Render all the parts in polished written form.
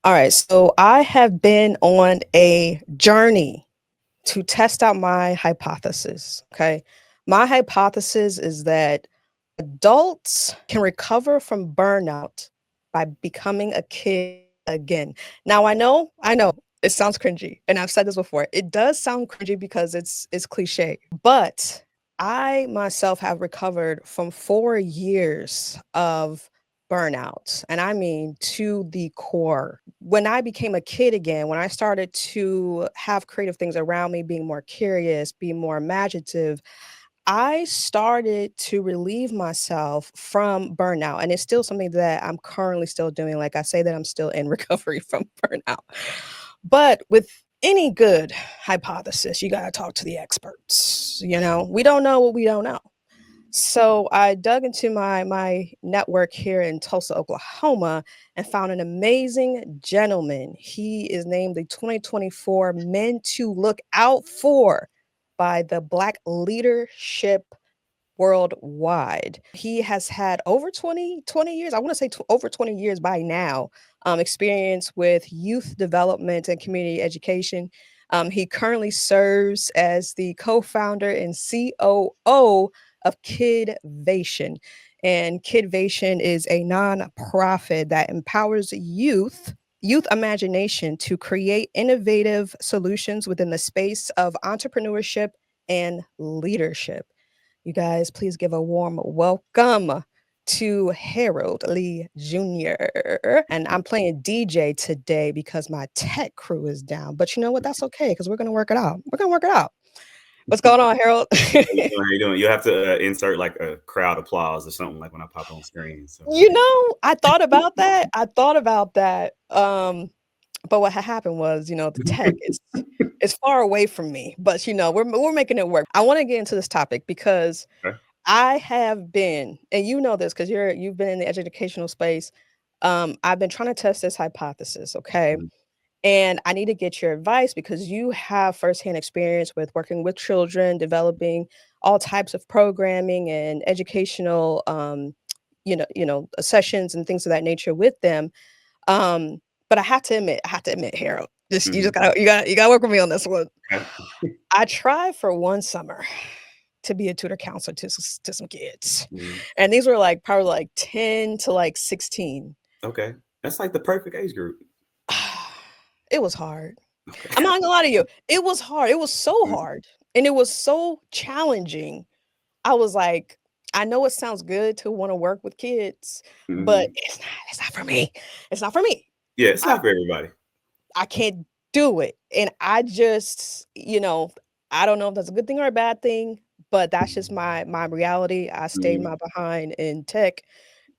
All right, so I have been on a journey to test out my hypothesis. Okay. My hypothesis is that adults can recover from burnout by becoming a kid again. Now I know it sounds cringy, and I've said this before. It does sound cringy because it's cliche, but I myself have recovered from 4 years of burnout, and I mean to the core. When I became a kid again, when I started to have creative things around me, being more curious, being more imaginative, I started to relieve myself from burnout, and it's still something that I'm currently still doing. Like I say that I'm still in recovery from burnout. But with any good hypothesis, you got to talk to the experts. We don't know what we don't know. So I dug into my network here in Tulsa, Oklahoma, and found an amazing gentleman. He is named the 2024 Men to Look Out For by the Black Leadership Worldwide. He has had over 20 years, I want to say over 20 years by now, experience with youth development and community education. He currently serves as the co-founder and COO of Kidvation. And Kidvation is a nonprofit that empowers youth imagination to create innovative solutions within the space of entrepreneurship and leadership. You guys, please give a warm welcome to Harold Lee Jr. And I'm playing DJ today because my tech crew is down. But you know what? That's okay because we're going to work it out. We're going to work it out. What's going on, Harold? How you doing? You have to insert like a crowd applause or something like when I pop on screen. So I thought about that. But what had happened was, the tech is far away from me. But we're making it work. I want to get into this topic because okay. I have been, and you know this because you've been in the educational space. I've been trying to test this hypothesis, okay? Mhm. And I need to get your advice because you have firsthand experience with working with children, developing all types of programming and educational, sessions and things of that nature with them. Um, but I have to admit, Harold, just you just Mhm. gotta work with me on this one. Okay. I tried for one summer to be a tutor counselor to some kids. Mhm. And these were like probably like 10 to like 16. Okay. That's like the perfect age group. It was hard. I'm Okay. not gonna lie to you. It was hard. It was so Mhm. hard. And it was so challenging. I was like, I know it sounds good to want to work with kids, but Mhm. it's not for me. It's not for me. Yeah, it's I, not for everybody. I can't do it. And I just, I don't know if that's a good thing or a bad thing, but that's just my reality. I stayed Mhm. my behind in tech,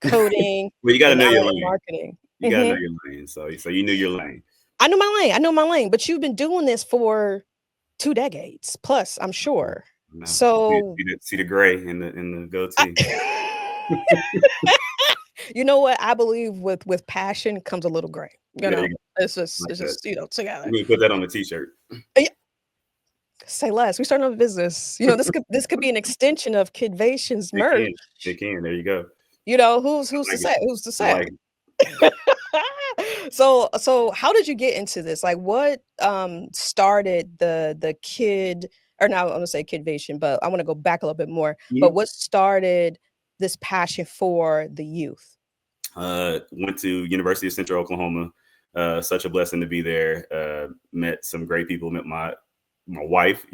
coding, Well, you got to and know now your in lane. marketing. You got to know Mhm. your lane. So you knew your lane. I know my lane. I know my lane, but you've been doing this for 2 decades plus, I'm No, sure. no. So See the gray in the goatee. I you know what? I believe with passion comes a little gray, There you go. It's just Like it's that. just, together. You need to put that on the t-shirt. Yeah, say less. We starting a business. This could be an extension of Kidvation's It merch. can. It can. There you go. Who's I to like it. say? Who's to I say? like it. So how did you get into this? Like what started the kid or now I'm gonna say Kidvation, but I want to go back a little bit more. But Mhm. what started this passion for the youth? Went to University of Central Oklahoma. Such a blessing to be there. Met some great people. Met my wife,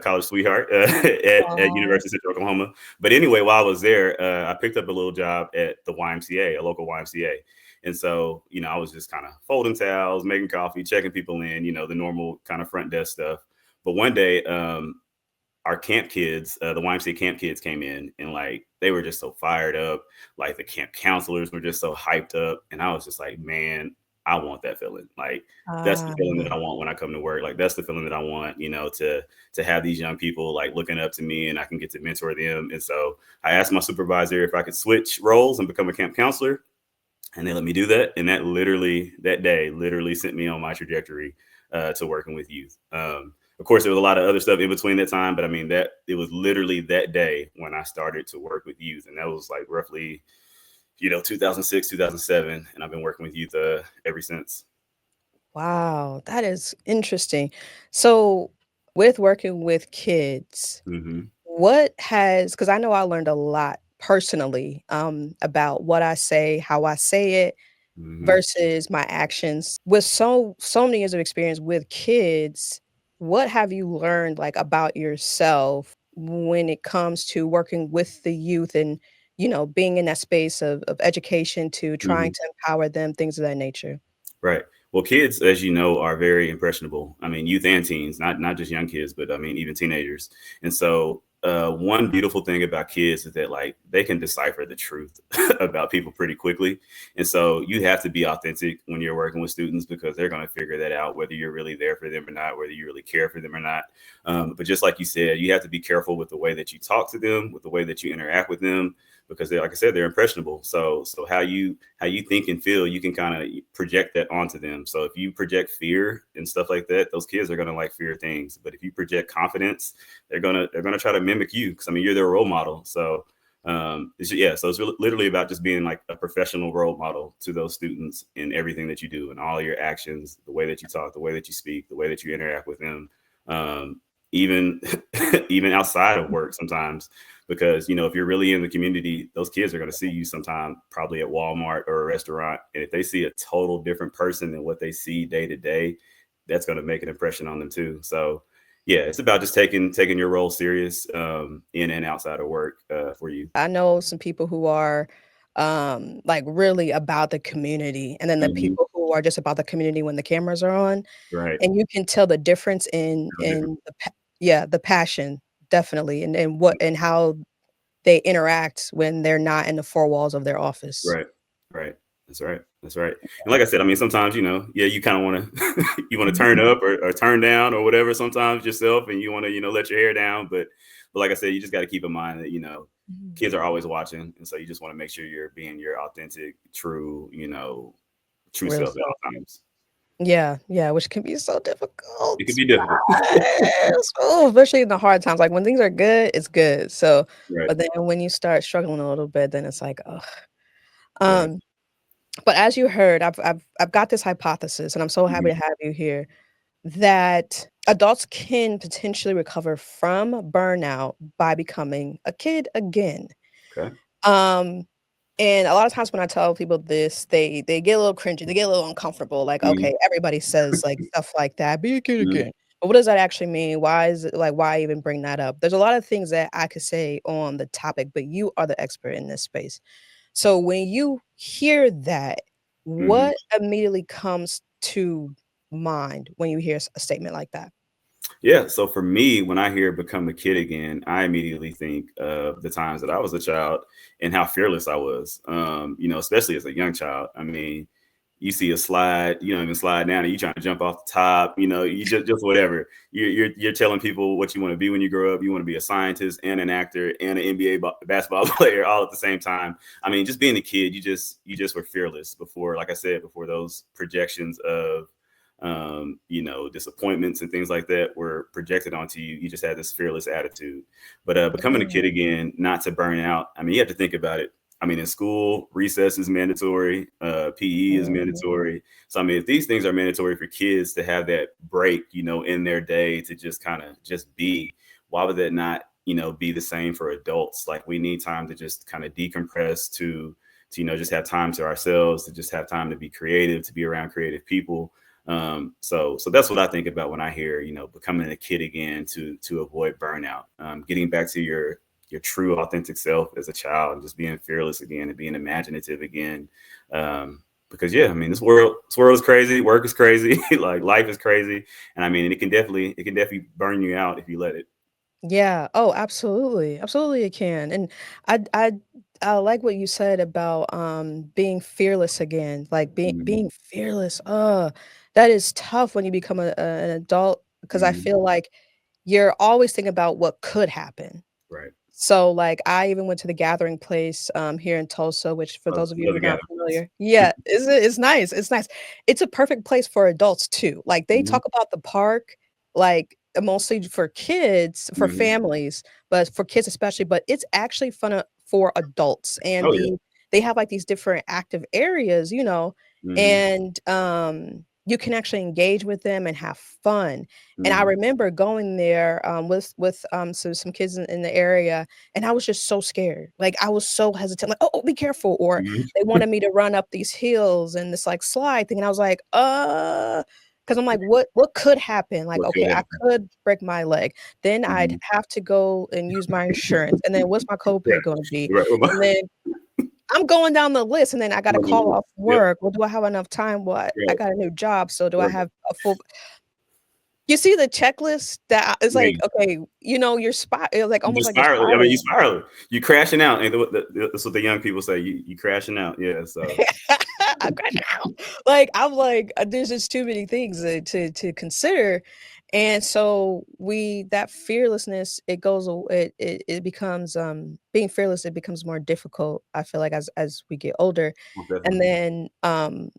college sweetheart at Oh, University of Central Oklahoma. But anyway, while I was there, I picked up a little job at the YMCA, a local YMCA. And so, I was just kind of folding towels, making coffee, checking people in, the normal kind of front desk stuff. But one day, our camp kids, the YMCA camp kids came in and like they were just so fired up. Like the camp counselors were just so hyped up. And I was just like, man, I want that feeling. Like that's the ah, feeling that I want when I come to work. Like that's the feeling that I want, to have these young people like looking up to me and I can get to mentor them. And so I asked my supervisor if I could switch roles and become a camp counselor. And they let me do that. And that day literally sent me on my trajectory to working with youth. Of course, there was a lot of other stuff in between that time, but I mean that it was literally that day when I started to work with youth, and that was like roughly, 2006, 2007, and I've been working with youth ever since. Wow, that is interesting. So, with working with kids, Hmm. what has, because I know I learned a lot personally, about what I say, how I say it, Hmm. versus my actions. With so many years of experience with kids, what have you learned, like, about yourself when it comes to working with the youth and, being in that space of education to trying Hmm. to empower them, things of that nature? Right. Well, kids, as you know, are very impressionable. I mean, youth and teens, not just young kids, but I mean, even teenagers. And so, one beautiful thing about kids is that like they can decipher the truth about people pretty quickly. And so, you have to be authentic when you're working with students because they're going to figure that out, whether you're really there for them or not, whether you really care for them or not. But just like you said, you have to be careful with the way that you talk to them, with the way that you interact with them, because they're, like I said, they're impressionable. So how you think and feel, you can kind of project that onto them. So if you project fear and stuff like that, those kids are gonna like fear things. But if you project confidence, they're gonna try to mimic you because I mean you're their role model. So yeah, so it's really, literally about just being like a professional role model to those students in everything that you do and all your actions, the way that you talk, the way that you speak, the way that you interact with them, even even outside of work sometimes, because if you're really in the community, those kids are going to see you sometime probably at Walmart or a restaurant, and if they see a total different person than what they see day to day, that's going to make an impression on them too. So yeah, it's about just taking your role serious, in and outside of work, for you. I know some people who are, like, really about the community, and then the Hmm. people who are just about the community when the cameras are on, Right. and you can tell the difference No different. in the passion, definitely, and what and how they interact when they're not in the 4 walls of their office. Right. Right. That's right. That's right. And like I said, I mean, sometimes, yeah, you kind of want to you want to turn up or turn down or whatever sometimes yourself, and you want to, let your hair down. But like I said, you just got to keep in mind that, Mhm. kids are always watching. And so you just want to make sure you're being your authentic, true, true Real self at self. all times. Yeah, yeah, which can be so It could difficult. be difficult. Yes. Oh, especially in the hard times, like, when things are good, it's good, so Right. but then when you start struggling a little bit, then it's like, ugh. Right. Um But as you heard, I've got this hypothesis, and I'm so happy Mhm. to have you here, that adults can potentially recover from burnout by becoming a kid again. Okay. Um, and a lot of times when I tell people this, they get a little cringy, they get a little uncomfortable, like, Mhm. okay, everybody says like stuff like that, be a kid Mhm. again. But what does that actually mean? Why is it like why even bring that up? There's a lot of things that I could say on the topic, but you are the expert in this space. So when you hear that, Mhm. what immediately comes to mind when you hear a statement like that? Yeah. So for me, when I hear become a kid again, I immediately think of the times that I was a child and how fearless I was. Especially as a young child. I mean, you see a slide, you don't even slide down and you trying to jump off the top, you just whatever. You're telling people what you want to be when you grow up. You want to be a scientist and an actor and an NBA basketball player all at the same time. I mean, just being a kid, you just were fearless before, like I said, before those projections of disappointments and things like that were projected onto you. You just had this fearless attitude. But becoming a kid Mm, again, not to burn out. I mean, you have to think about it. I mean, in school, recess is mandatory, PE is mhm. mandatory. So, I mean, if these things are mandatory for kids to have that break, in their day to just kind of just be, why would that not, be the same for adults? Like, we need time to just kind of decompress, to just have time to ourselves, to just have time to be creative, to be around creative people. So that's what I think about when I hear, becoming a kid again to avoid burnout, getting back to your true authentic self as a child, and just being fearless again and being imaginative again. Because yeah, I mean, this world is crazy, work is crazy, like life is crazy, and I mean, it can definitely burn you out if you let it. Yeah. Oh, absolutely. Absolutely it can. And I I I like what you said about being fearless again. Like Mhm. being fearless. That is tough when you become an adult because I Mhm. feel like you're always thinking about what could happen. Right. So, like, I even went to the Gathering Place, here in Tulsa, which for those of you Love who the are not gathering place. familiar yeah, it's nice, it's nice. It's a perfect place for adults too. Like, they Mhm. talk about the park, like, mostly for kids, for Mhm. families, but for kids especially, but it's actually fun, for adults, and Oh yeah. they have, like, these different active areas, Mhm. and, you can actually engage with them and have fun. And I Mhm. remember going there with some kids in the area, and I was just so scared. Like I was so hesitant, like, oh, be careful. Or Mhm. they wanted me to run up these hills and this like slide thing. And I was like, because I'm like, what could happen? Like, What could okay, I happen? could break my leg. Then I'd Mhm. have to go and use my insurance. And then what's my copay Right. gonna be? Right. And then I'm going down the list, and then I gotta call off Yep. work. Well, do I have enough time? What? I Right. got a new job, so do I Right. have a full you see the checklist that is like, Yeah. okay, you're like, You almost just like you're spiraling. I mean, you spiraling. spiraling. You crashing out. And that's what the young people say. You crashing out. Yeah. So. I'm crashing out. Like, I'm like, there's just too many things to consider, and so that fearlessness, it goes aw it becomes, being fearless, it becomes more difficult, I feel like, as we get older, Most and definitely. then,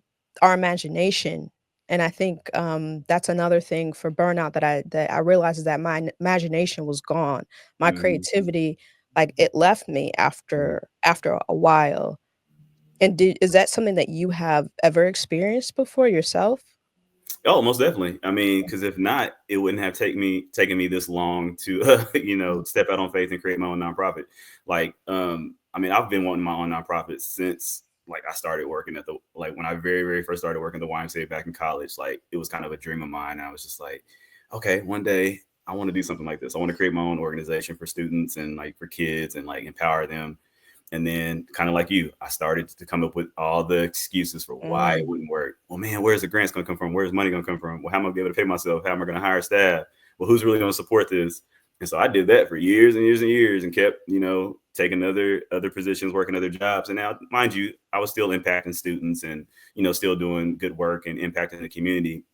our imagination, and I think, that's another thing for burnout that I realized is that my imagination was gone. My Mhm. creativity, like, it left me Mhm. after a while. And did is that something that you have ever experienced before yourself? Oh, most definitely. I mean, because if not, it wouldn't have taken me this long to step out on faith and create my own nonprofit. Like, I mean, I've been wanting my own nonprofit since like I started working at the like when I very first started working at the YMCA back in college. Like, it was kind of a dream of mine. I was just like, okay, one day I want to do something like this. I want to create my own organization for students and like for kids and like empower them. And then, kind of like you, I started to come up with all the excuses for why it Mm, wouldn't work. Well, man, where's the grants going to come from? Where's money going to come from? Well, how am I going to be able to pay myself? How am I going to hire staff? Well, who's really going to support this? And so I did that for years and years and years, and kept, taking other positions, working other jobs. And now, mind you, I was still impacting students and, still doing good work and impacting the community.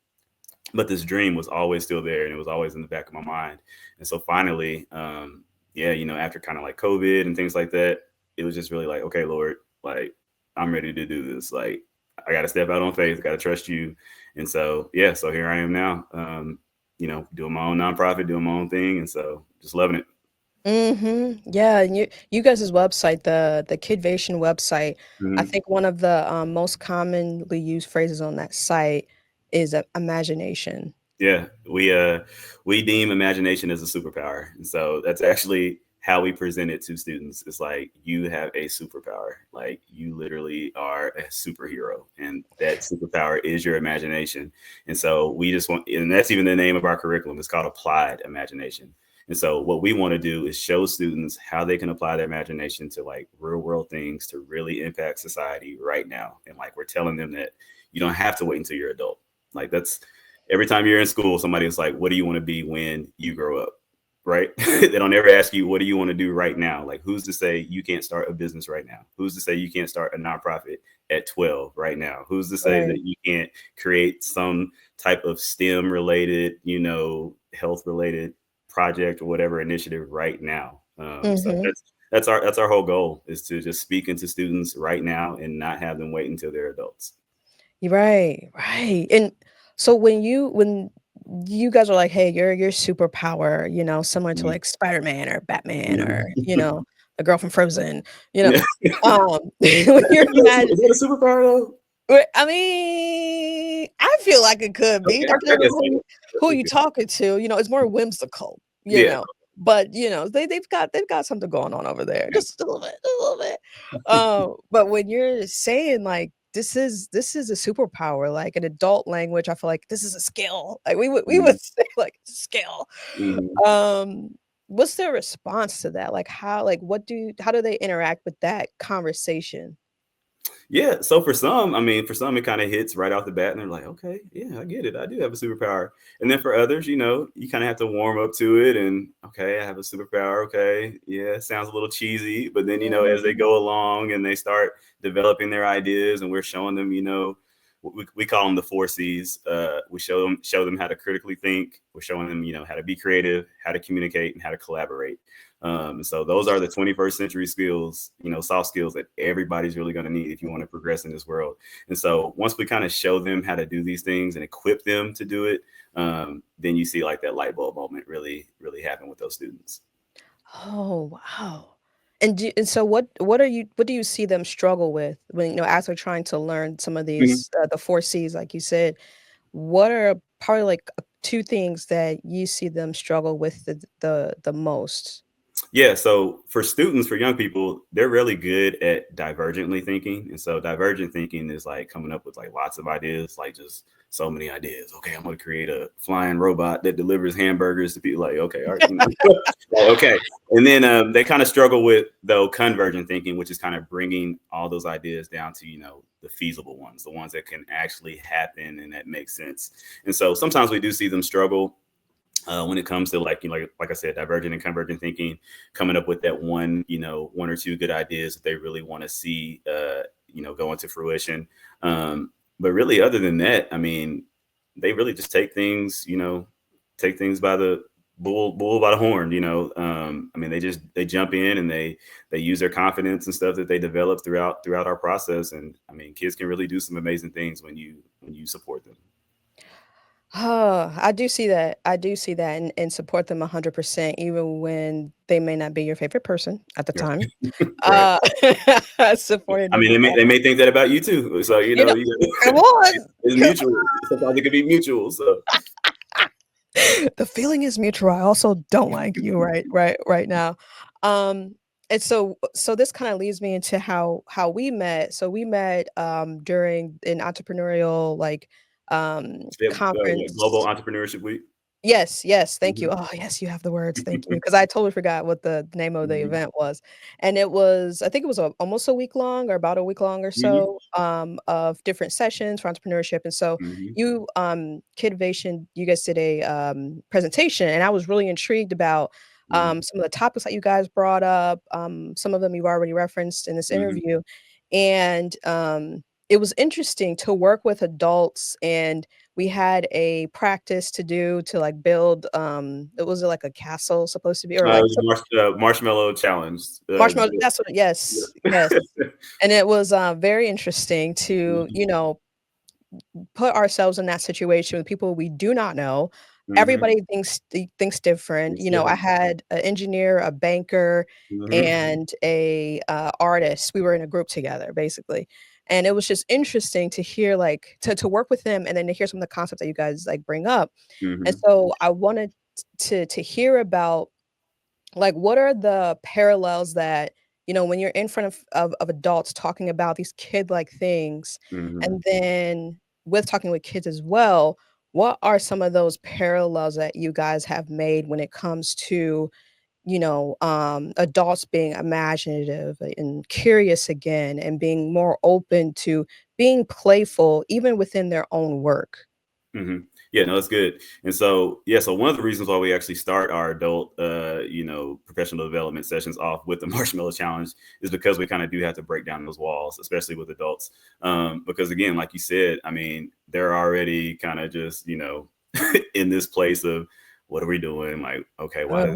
But this dream was always still there, and it was always in the back of my mind. And so finally, yeah, after kind of like COVID and things like that, it was just really like, okay, Lord, like, I'm ready to do this. Like, I got to step out on faith, got to trust you. And so, yeah, so here I am now, doing my own nonprofit, doing my own thing. And so just loving it. mhm, yeah, and you guys' website, the Kidvation website, I Mhm. think one of the, most commonly used phrases on that site is, imagination. Yeah, we deem imagination as a superpower, and so that's actually how we present it to students. It's like, you have a superpower, like you literally are a superhero, and that superpower is your imagination. And so we just want, and that's even the name of our curriculum. It's called Applied Imagination. And so what we want to do is show students how they can apply their imagination to like real world things to really impact society right now. And like, we're telling them that you don't have to wait until you're adult. Like, that's every time you're in school, somebody is like, what do you want to be when you grow up? Right? They don't ever ask you, what do you want to do right now? Like, who's to say you can't start a business right now? Who's to say you can't start a nonprofit at 12 right now? Who's to say that Right. you can't create some type of STEM related, health related project or whatever initiative right now? So Mhm. that's our whole goal, is to just speak into students right now and not have them wait until they're adults. You're right, right, and so when you guys are like, "Hey, your superpower," similar to, Mhm. like, Spider-Man or Batman or, Mhm. the girl from Frozen, you know, Yeah. when you're mad Is that a superpower though? I mean, I feel like it could be Okay, I depending guess on so. who you Okay. talking to, it's more whimsical, Yeah. but, they've got something going on over there, Yeah. just a little bit, but when you're saying, like, this is a superpower, like, in adult language, I feel like this is a skill, like, we would Mhm. say, like, skill, Mhm. um, what's their response to that? Like, how do they interact with that conversation? Yeah. So for some, I mean, for some, it kind of hits right off the bat, and they're like, okay, yeah, I get it. I do have a superpower. And then for others, you kind of have to warm up to it. And okay, I have a superpower. Okay. Yeah. It sounds a little cheesy. But then, as they Mhm. go along and they start developing their ideas, and we're showing them, we call them the four C's. We show them how to critically think. We're showing them, how to be creative, how to communicate, and how to collaborate. So those are the 21st century skills, soft skills that everybody's really going to need if you want to progress in this world. And so once we kind of show them how to do these things and equip them to do it, then you see like that light bulb moment really, really happen with those students. Oh, wow. And so what do you see them struggle with when, as they're trying to learn some of Mhm. these, the 4 Cs like you said? what are probably like two things that you see them struggle with the most? Yeah, so for students, for young people, they're really good at divergently thinking. And so divergent thinking is like coming up with like lots of ideas, like just so many ideas. Okay, I'm going to create a flying robot that delivers hamburgers to people. Like, okay, all right, like, okay. And then they kind of struggle with though convergent thinking, which is kind of bringing all those ideas down to, the feasible ones, the ones that can actually happen and that make sense. And so sometimes we do see them struggle when it comes to like I said, divergent and convergent thinking, coming up with that one or two good ideas that they really want to see, go into fruition. But really, other than that, I mean, they really just take things by the bull by the horn. I mean, they jump in and they use their confidence and stuff that they develop throughout our process. And I mean, kids can really do some amazing things when you support them. Oh, I do see that. I do see that and support them 100%, even when they may not be your favorite person at the Yeah. time. Right. Uh, supporting I them mean, with they all, may think that about you too. So you know, come on. it's mutual. Sometimes it can be mutual. So The feeling is mutual. I also don't like you right now. Um, and so this kind of leads me into how we met. So we met during an entrepreneurial like yeah, Global conference. Entrepreneurship Week. Yes, yes, thank you. Hmm. Oh, yes, you have the words. Thank you, because I totally forgot what the name of the Hmm. event was, and it was I think it was almost a week long or about a week long or Hmm. so of different sessions for entrepreneurship. And so Hmm. you, Kidvation, you guys did a presentation, and I was really intrigued about Hmm. some of the topics that you guys brought up. Some of them you've already referenced in this Hmm. interview, and it was interesting to work with adults, and we had a practice to do to like build it was like a castle supposed to be, or It like was Marshmallow Challenge. marshmallow, that's what, yes, yes. Yeah. And it was very interesting to, put ourselves in that situation with people we do not know. Hmm. Everybody thinks different. It's I different. had an engineer, a banker, Hmm. and a artist. We were in a group together, basically, and it was just interesting to hear like to work with them, and then to hear some of the concepts that you guys like bring up. And Hmm. so I wanted to hear about like what are the parallels that when you're in front of adults talking about these kid like things, Hmm. and then with talking with kids as well, what are some of those parallels that you guys have made when it comes to adults being imaginative and curious again, and being more open to being playful even within their own work? Hmm. Yeah, no, that's good. And so, yeah, so one of the reasons why we actually start our adult, professional development sessions off with the Marshmallow Challenge is because we kind of do have to break down those walls, especially with adults. Because again, like you said, I mean, they're already kind of just, in this place of what are we doing? Like, okay, Uh,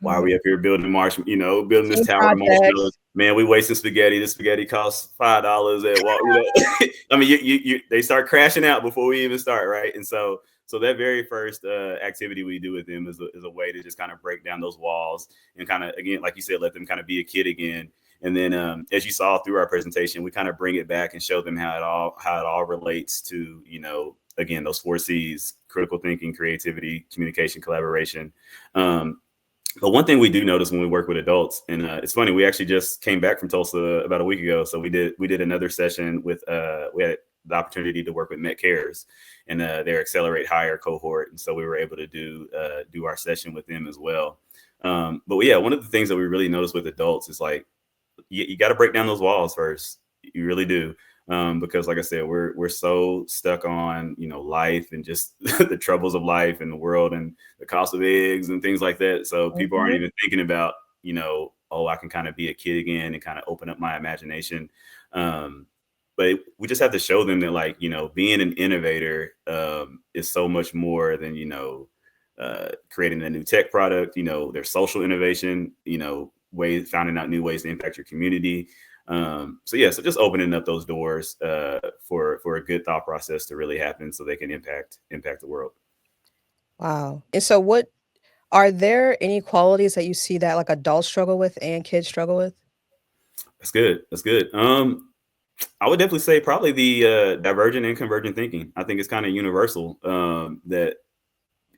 why are we up here building building this Team tower of marshmallows? projects. Man, we wasting spaghetti. The spaghetti costs $5 at Wal. I mean, they start crashing out before we even start, right? And so that very first activity we do with them is a way to just kind of break down those walls and kind of, again, like you said, let them kind of be a kid again. And then, as you saw through our presentation, we kind of bring it back and show them how it all relates to, again, those 4 C's: critical thinking, creativity, communication, collaboration. Um, but one thing we do notice when we work with adults, and it's funny, we actually just came back from Tulsa about a week ago. So we did another session with we had the opportunity to work with Met Cares and their Accelerate Higher cohort, and so we were able to do our session with them as well. But yeah, one of the things that we really notice with adults is like you got to break down those walls first. You really do. Because like I said, we're so stuck on life and just the troubles of life and the world and the cost of eggs and things like that. So people aren't Mhm. even thinking about oh, I can kind of be a kid again and kind of open up my imagination. Um, but we just have to show them that like being an innovator is so much more than creating a new tech product. There's social innovation. Ways finding out new ways to impact your community. So yeah, so just opening up those doors for a good thought process to really happen, so they can impact the world. Wow. And so what are there any qualities that you see that like adults struggle with and kids struggle with? That's good. That's good. I would definitely say probably the divergent and convergent thinking. I think it's kind of universal, that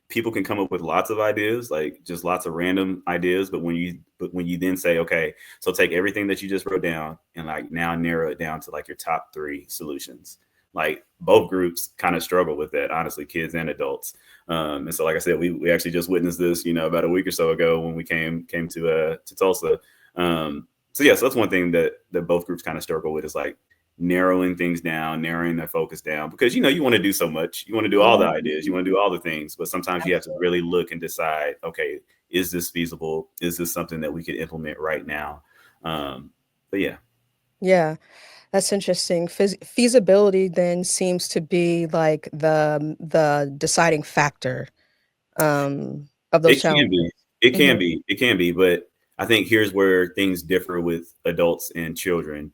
people can come up with lots of ideas, like just lots of random ideas. But when you then say, okay, so take everything that you just wrote down and like now narrow it down to like your top three solutions. Like both groups kind of struggle with that, honestly, kids and adults. And so, like I said, we actually just witnessed this, about a week or so ago when we came to Tulsa. So yeah, so that's one thing that both groups kind of struggle with is like narrowing things down, narrowing their focus down, because you want to do so much. You want to do all the ideas, you Mhm. want to do all the things, but sometimes you have to Absolutely. really look and decide, okay, is this feasible? Is this something that we could implement right now? But yeah, Yeah, that's interesting. Feasibility then seems to be like the deciding factor of those it can challenges. be, it Mhm. can be, it can be, but I think here's where things differ with adults and children.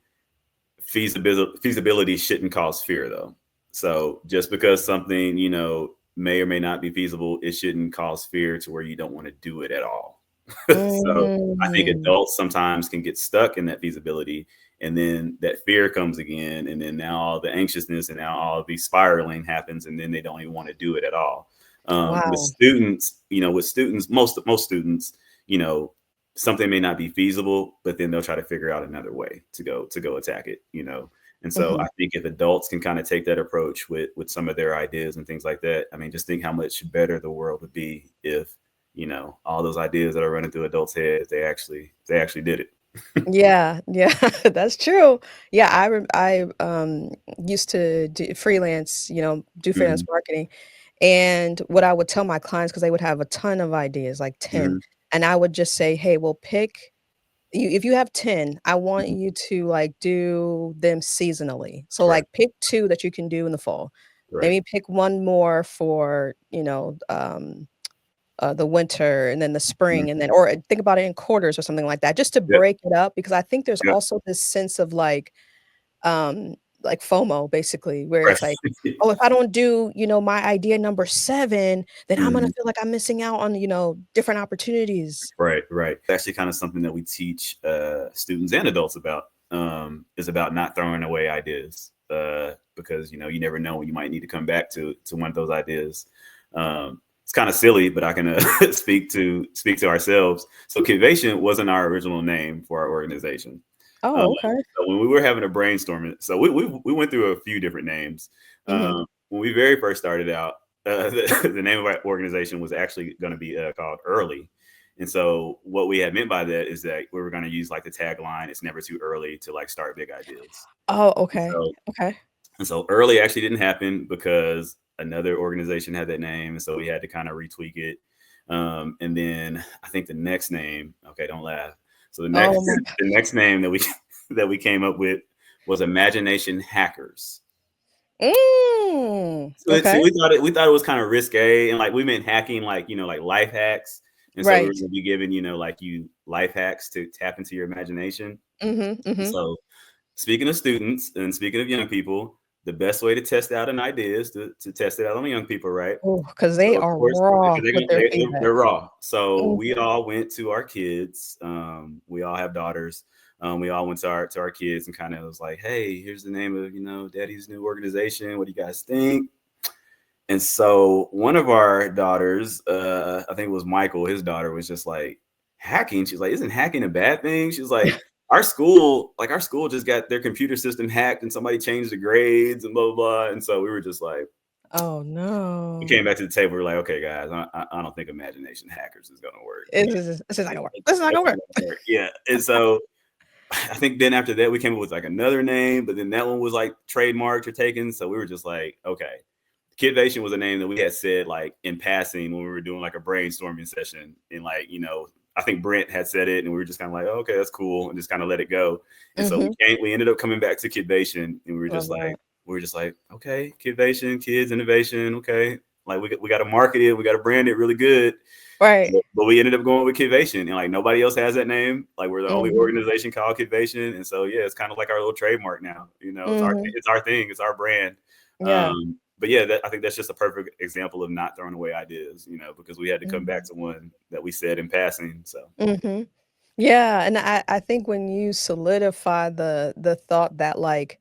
Feasibility shouldn't cause fear though. So just because something may or may not be feasible, it shouldn't cause fear to where you don't want to do it at all. So I think Mm. adults sometimes can get stuck in that feasibility, and then that fear comes again, and then now all the anxiousness and now all the spiraling happens, and then they don't even want to do it at all. With Wow. students, most students, you know, something may not be feasible, but then they'll try to figure out another way to go attack it. And so Mhm. I think if adults can kind of take that approach with some of their ideas and things like that, I mean, just think how much better the world would be if all those ideas that are running through adults' heads, they actually did it. Yeah, yeah, that's true. Yeah, I used to do freelance, do freelance Hmm. marketing. And what I would tell my clients, because they would have a ton of ideas, like 10, Hmm. and I would just say, "Hey, well, pick you if you have 10, I want Hmm. you to, like, do them seasonally. So, Right. like, pick 2 that you can do in the fall. Right. Maybe pick 1 more for, the winter and then the spring, and Hmm. then or think about it in quarters or something like that, just to Yep. break it up, because I think there's Yep. also this sense of, like FOMO, basically, where Right. it's like, "Oh, if I don't do, my idea number 7, then I'm gonna Hmm. feel like I'm missing out on, different opportunities." Right. Right. Actually, kind of something that we teach students and adults about, is about not throwing away ideas, because you never know when you might need to come back to one of those ideas. It's kind of silly, but I can speak to ourselves. So, Kidvation wasn't our original name for our organization. Um, Oh, okay. so when we were having a brainstorming, so we went through a few different names. Mhm. When we very first started out, the name of our organization was actually going to be called Early. And so what we had meant by that is that we were going to use like the tagline, "It's never too early to like start big ideas." Oh, And okay. so Okay. and so Early actually didn't happen because another organization had that name, and so we had to kind of retweak it. And then I think the next name, okay, don't laugh. So the next Oh my the next name that we that we came up with was Imagination Hackers. So Okay. we thought it was kind of risque, and like we meant hacking, like like life hacks. And so we were Right. going to be giving like you life hacks to tap into your imagination. Mhm, And mhm. so, speaking of students and speaking of young people, the best way to test out an idea is to test it out on young people, right? Because So they of are course, raw because they're with gonna, their they're feedback. raw. So we Mhm. all went to our kids. We all have daughters. We all went to our kids and kind of was like, "Hey, here's the name of Daddy's new organization. What do you guys think?" And so one of our daughters, I think it was Michael, his daughter was just like, "Hacking." She's like, "Isn't hacking a bad thing?" She's like, our school just got their computer system hacked and somebody changed the grades and blah blah blah." And so we were just like, Oh, we came no. back to the table. We were like, "Okay, guys, I don't think Imagination Hackers is gonna work. This is not gonna work. This is not That's gonna not work. gonna work." Yeah. And so I think then after that we came up with like another name, but then that one was like trademarked or taken. So we were just like, okay. Kidvation was a name that we had said like in passing when we were doing like a brainstorming session. And like, I think Brent had said it and we were just kind of like, oh, okay, that's cool. And just kind of let it go. And so Mhm. we ended up coming back to Kidvation and Love that. we were just like, okay, Kidvation, kids, innovation. Okay. Like we got to market it. We got to brand it really good. Right. But we ended up going with Kidvation, and like nobody else has that name. Like we're the only Mhm. organization called Kidvation, and so yeah, it's kind of like our little trademark now. It's our Mhm. it's our thing, it's our brand. Yeah. But yeah, I think that's just a perfect example of not throwing away ideas. Because we had to come back Mhm. to one that we said in passing. So Mhm. Yeah, and I think when you solidify the thought that, like,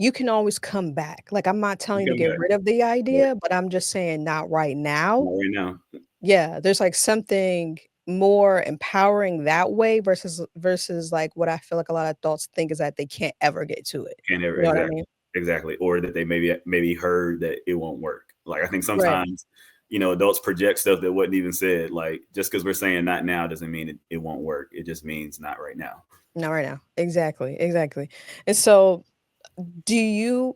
you can always come back. Like, I'm not telling you You to come get back. rid of the Right. idea, but I'm just saying not right now. Not right now. Yeah, there's, like, something more empowering that way versus, like, what I feel like a lot of adults think is that they can't ever get to it. Can't ever You know what I mean? exactly, or that they maybe heard that it won't work. Like I think Right. sometimes, adults project stuff that wasn't even said. Like just because we're saying not now doesn't mean it won't work. It just means not right now. Not right now. Exactly, exactly. And so,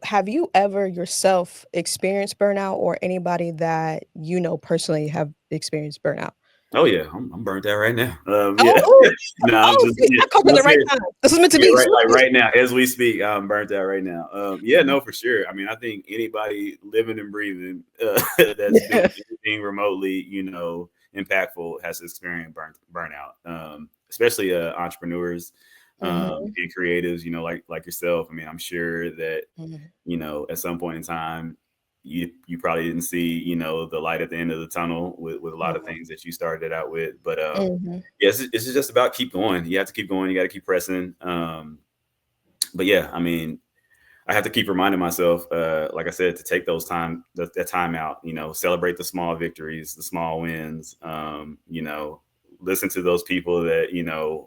have you ever yourself experienced burnout or anybody that you know personally have experienced burnout? Oh yeah, I'm burnt out right now. Oh, Yeah, oh, no, I'm oh, just see, I called at no the right serious. time. This is meant to Yeah, be. right. Like right now, as we speak, I'm burnt out right now. Yeah, Mhm. no, for sure. I mean, I think anybody living and breathing that's doing anything remotely, impactful has experienced burnout. Especially entrepreneurs Mhm, and creatives. Like yourself. I mean, I'm sure that mhm, at some point in time, you probably didn't see the light at the end of the tunnel with a lot of mhm, things that you started out with. But mhm, yeah, it's just about keep going. You have to keep going. You got to keep pressing. But yeah, I mean, I have to keep reminding myself, like I said, to take that time out. Celebrate the small victories, the small wins. Listen to those people that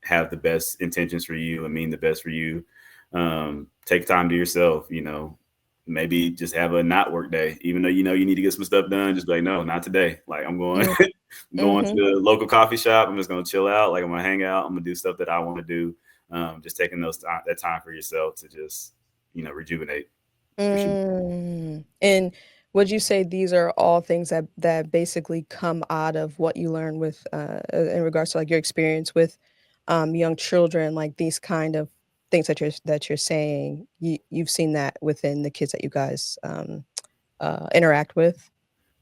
have the best intentions for you and mean the best for you. Take time to yourself. Maybe just have a not work day, even though you need to get some stuff done. Just be like, no, not today. Like I'm going, mm, I'm going to mhm, the local coffee shop. I'm just gonna chill out. Like I'm gonna hang out. I'm gonna do stuff that I want to do. Just taking that time for yourself to just rejuvenate for sure. and would you say these are all things that basically come out of what you learn with, in regards to, like, your experience with, young children, like, these kind of things that you're saying, you've seen that within the kids that you guys, interact with?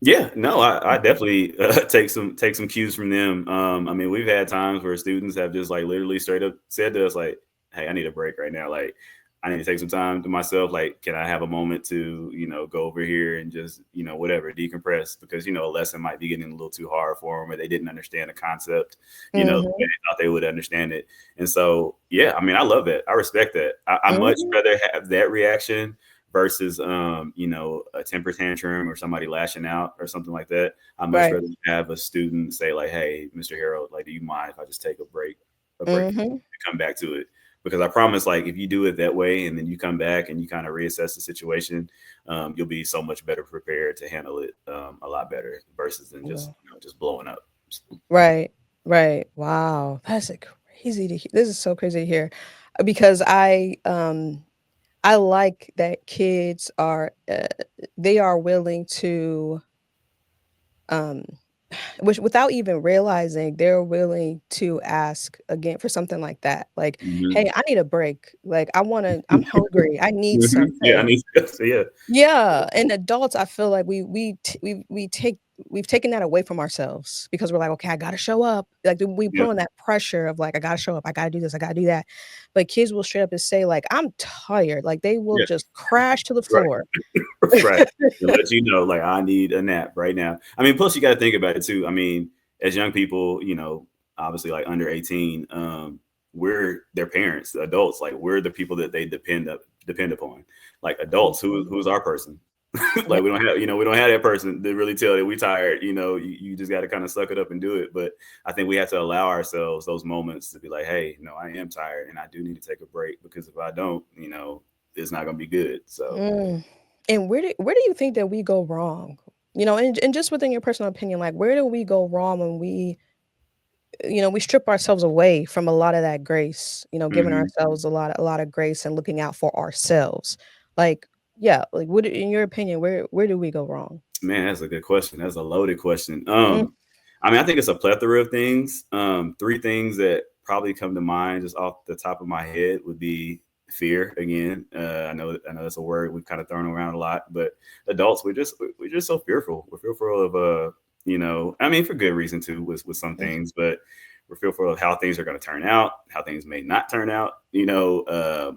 Yeah, no, I Mhm. definitely take some cues from them. I mean, we've had times where students have just like literally straight up said to us like, "Hey, I need a break right now. Like, I need to take some time to myself. Like, can I have a moment to go over here and just whatever decompress because a lesson might be getting a little too hard for them or they didn't understand the concept. The way Mhm, they thought they would understand it. And so, yeah, I mean, I love that. I respect that. I much mhm, rather have that reaction versus a temper tantrum or somebody lashing out or something like that. I much right, rather have a student say like, "Hey, Mr. Harold, like, do you mind if I just take a break mhm, and come back to it?" Because I promise, like, if you do it that way and then you come back and you kind of reassess the situation, you'll be so much better prepared to handle it a lot better versus than just mhm. just blowing up. Right, right. Wow, that's a crazy to hear. This is so crazy to hear, because I like that kids are, they are willing to, um which without even realizing, they're willing to ask again for something like that. Like, Mhm. "Hey, I need a break. Like, I'm hungry. I need Mhm. Yeah, I something." need so yeah. Yeah, and adults, I feel like we've taken that away from ourselves because we're like, "Okay, I gotta show up." Like, we put Yep. on that pressure of, like, "I gotta show up. I gotta do this. I gotta do that." But kids will straight up and say, like, "I'm tired." Like, they will Yeah. just crash to the Right. floor. Right. To let you know, like, I need a nap right now. I mean, plus you got to think about it too. I mean, as young people, obviously like under 18, we're their parents, the adults. Like, we're the people that they depend upon. Like adults, Mhm. who's our person? Yeah. Like we don't have that person to really tell that we tired. You just got to kind of suck it up and do it. But I think we have to allow ourselves those moments to be like, hey, no, I am tired and I do need to take a break because if I don't, it's not gonna be good. So. Mm. And where do you think that we go wrong? And just within your personal opinion, like, where do we go wrong when we strip ourselves away from a lot of that grace, giving Mhm. ourselves a lot of grace and looking out for ourselves. Like, yeah, like, what in your opinion, where do we go wrong? Man, that's a good question. That's a loaded question. Mm, I mean, I think it's a plethora of things. Three things that probably come to mind just off the top of my head would be fear. Again, I know that's a word we've kind of thrown around a lot, but adults, we're just so fearful. We're fearful of I mean, for good reason too, with some mm, things, but we're fearful of how things are going to turn out, how things may not turn out.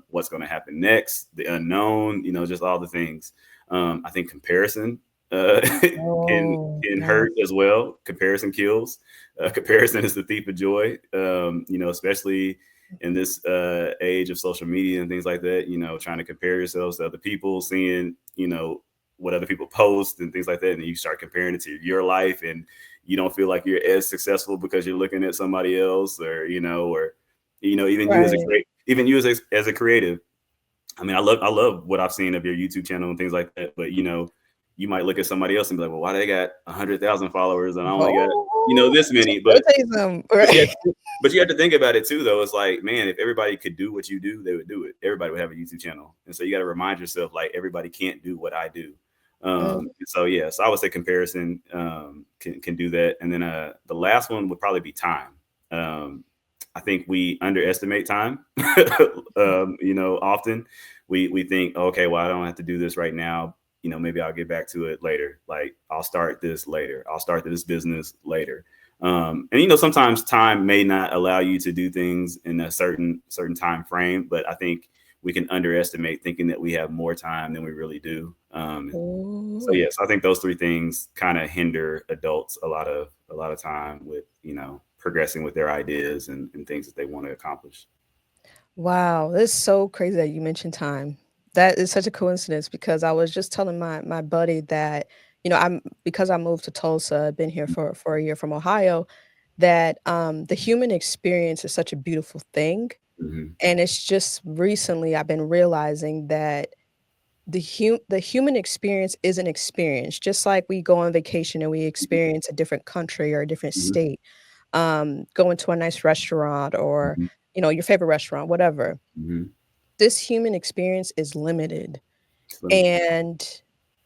What's going to happen next, the unknown. Just all the things. I think comparison can oh, can yeah. hurt as well. Comparison kills. Comparison is the thief of joy. Especially in this age of social media and things like that, you know, trying to compare yourselves to other people, seeing, you know, what other people post and things like that, and you start comparing it to your life, and you don't feel like you're as successful because you're looking at somebody else, or even you as a Right. even you as a creative. I mean, I love what I've seen of your YouTube channel and things like that. But you might look at somebody else and be like, well, why they got 100,000 followers and I only got Oh, this so many? let me But tell you something. but you Right. have to, but you have to think about it too, though. It's like, man, if everybody could do what you do, they would do it. Everybody would have a YouTube channel, and so you got to remind yourself, like, everybody can't do what I do. Mm, So yeah, so I would say comparison can do that, and then the last one would probably be time. Um, I think we underestimate time. Often we think, okay, well, I don't have to do this right now. Maybe I'll get back to it later. Like, I'll start this later. I'll start this business later. And sometimes time may not allow you to do things in a certain time frame, but I think we can underestimate thinking that we have more time than we really do. So ooh. yes, I think those three things kind of hinder adults a lot of time with progressing with their ideas and things that they want to accomplish. Wow, it's so crazy that you mentioned time. That is such a coincidence because I was just telling my buddy that, I'm because I moved to Tulsa, I've been here for a year from Ohio, that the human experience is such a beautiful thing. Hmm. And it's just recently I've been realizing that the human experience is an experience, just like we go on vacation and we experience a different country or a different Hmm. state, going to a nice restaurant or, Hmm. your favorite restaurant, whatever. Hmm. This human experience is limited. It's limited. And,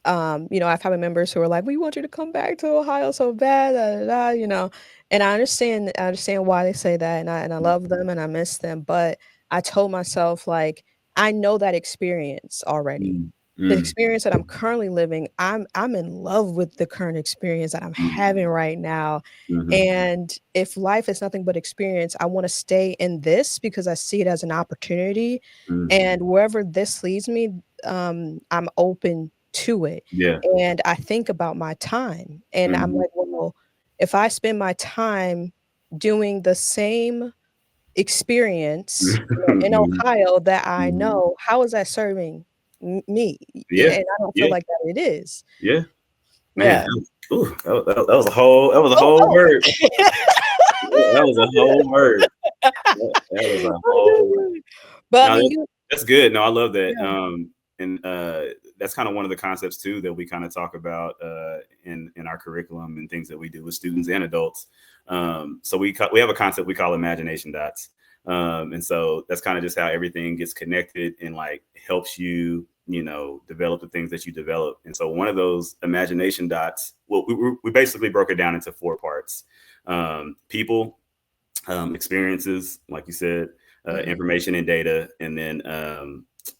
I've had members who are like, "We want you to come back to Ohio so bad, da, da, da," and I understand why they say that, and I love them and I miss them, but I told myself, like, I know that experience already. Mm, The mm, experience that I'm currently living, I'm in love with the current experience that I'm mm, having right now, mhm, and if life is nothing but experience, I wanna stay in this because I see it as an opportunity, mm. and wherever this leads me, I'm open to it, Yeah. and I think about my time, and I'm Mhm. like, "Well, if I spend my time doing the same experience, in Mhm, Ohio that I mhm. know, how is that serving me?" Yeah, And I don't feel yeah, like that it is. yeah. Man, Yeah. that was a whole Oh, word. oh. That was a whole word. That was a whole word. But, I No, mean, you that's good. No, I love that. yeah. And that's kind of one of the concepts too that we kind of talk about in our curriculum and things that we do with students and adults. So we have a concept we call imagination dots. And so that's kind of just how everything gets connected and like helps you, develop the things that you develop. And so one of those imagination dots, well, we basically broke it down into four parts: people, experiences, like you said, Mhm, information and data, and then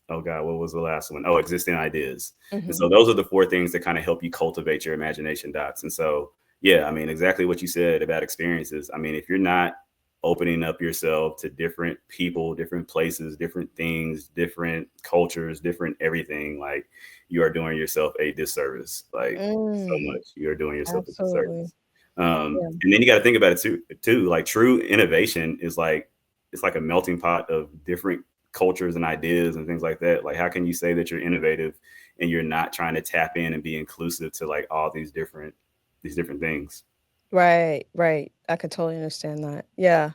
oh god, what was the last one? Oh, existing ideas. And mhm, so those are the four things that kind of help you cultivate your imagination dots. And so yeah, I mean, exactly what you said about experiences. I mean, if you're not opening up yourself to different people, different places, different things, different cultures, different everything, like, you are doing yourself a disservice. Like, so mm, much you are doing yourself a absolutely. disservice. Yeah. And then you got to think about it too. Like, true innovation is like, it's like a melting pot of different cultures and ideas and things like that. Like, how can you say that you're innovative and you're not trying to tap in and be inclusive to like all these different things? Right, right. I could totally understand that. Yeah.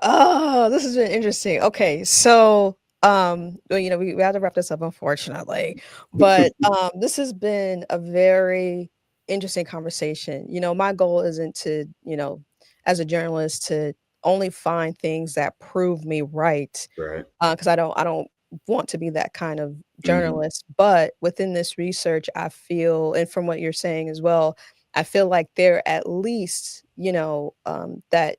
Oh, this has been interesting. Okay, so, well, we have to wrap this up, unfortunately, but this has been a very interesting conversation. My goal isn't to, as a journalist, to only find things that prove me right, Right. because I don't want to be that kind of Hmm. journalist. But within this research, I feel, and from what you're saying as well, I feel like there at least, that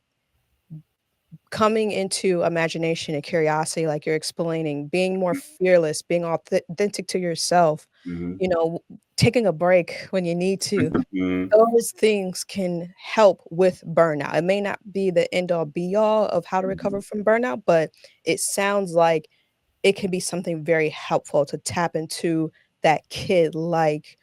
coming into imagination and curiosity, like you're explaining, being more fearless, being authentic to yourself, Hmm. you know, taking a break when you need to, Hmm. those things can help with burnout. It may not be the end all be all of how to recover from burnout, but it sounds like it can be something very helpful to tap into that kid like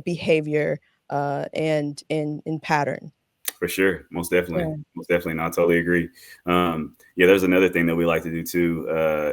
behavior and in pattern. For sure, most definitely, Yeah. most definitely. No, I totally agree. Yeah, there's another thing that we like to do too.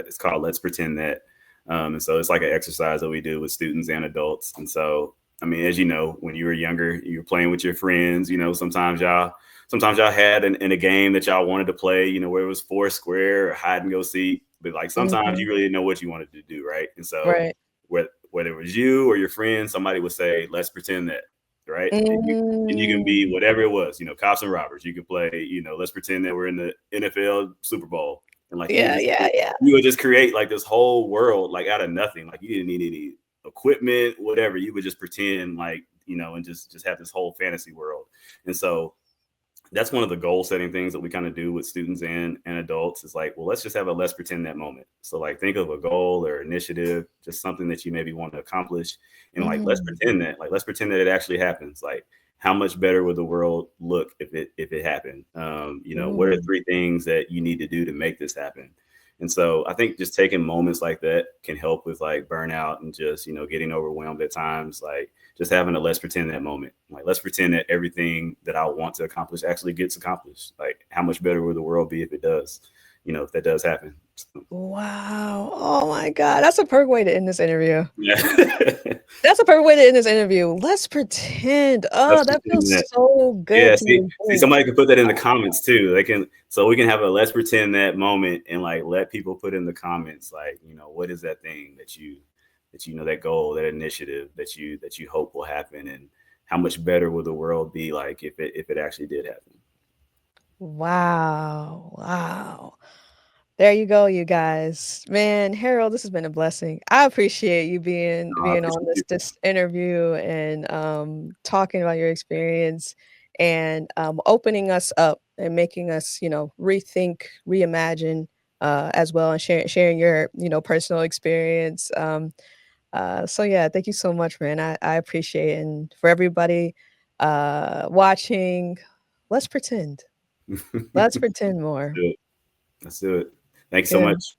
It's called Let's Pretend That, and so it's like an exercise that we do with students and adults. And so, I mean, as you know, when you were younger, you were playing with your friends. You know, sometimes y'all had in a game that y'all wanted to play. You know, where it was four square or hide and go seek. But like sometimes Mhm. you really didn't know what you wanted to do, right? And so, Right. whether it was you or your friend, somebody would say, "Let's pretend that." Right? And you can be Mm. whatever it was, you know, cops and robbers. You could play, you know, let's pretend that we're in the NFL Super Bowl, and like Yeah, yeah, yeah. you would just create like this whole world like out of nothing. Like you didn't need any equipment, whatever. You would just pretend like, you know, and just have this whole fantasy world. And so that's one of the goal setting things that we kind of do with students and adults is like, well, let's just have a let's pretend that moment. So like think of a goal or initiative, just something that you maybe want to accomplish, and like Mm. let's pretend that it actually happens. Like how much better would the world look if it happened? You know, what are Mm. three things that you need to do to make this happen? And so I think just taking moments like that can help with like burnout and just, you know, getting overwhelmed at times. Like just having a let's pretend that moment. Like let's pretend that everything that I want to accomplish actually gets accomplished. Like how much better would the world be if it does? You know, if that does happen. So, Wow. Oh my god, that's a perfect way to end this interview. yeah. That's a perfect way to end this interview. Let's pretend. Let's Oh, that pretend feels that. so good Yeah, to see, think. somebody could put that in the comments too. They can, so we can have a let's pretend that moment and like let people put in the comments, like, you know, what is that thing that you know, that goal, that initiative that you hope will happen, and how much better will the world be like if it actually did happen. Wow. Wow. There you go, you guys. Man, Harold, this has been a blessing. I appreciate you No, I being on appreciate you. this interview and talking about your experience and opening us up and making us, rethink, reimagine as well and sharing your, personal experience. So yeah, thank you so much, man. I appreciate it. And for everybody watching, let's pretend. Let's pretend Let's more. do it. Let's do it. Thanks so Yeah. much.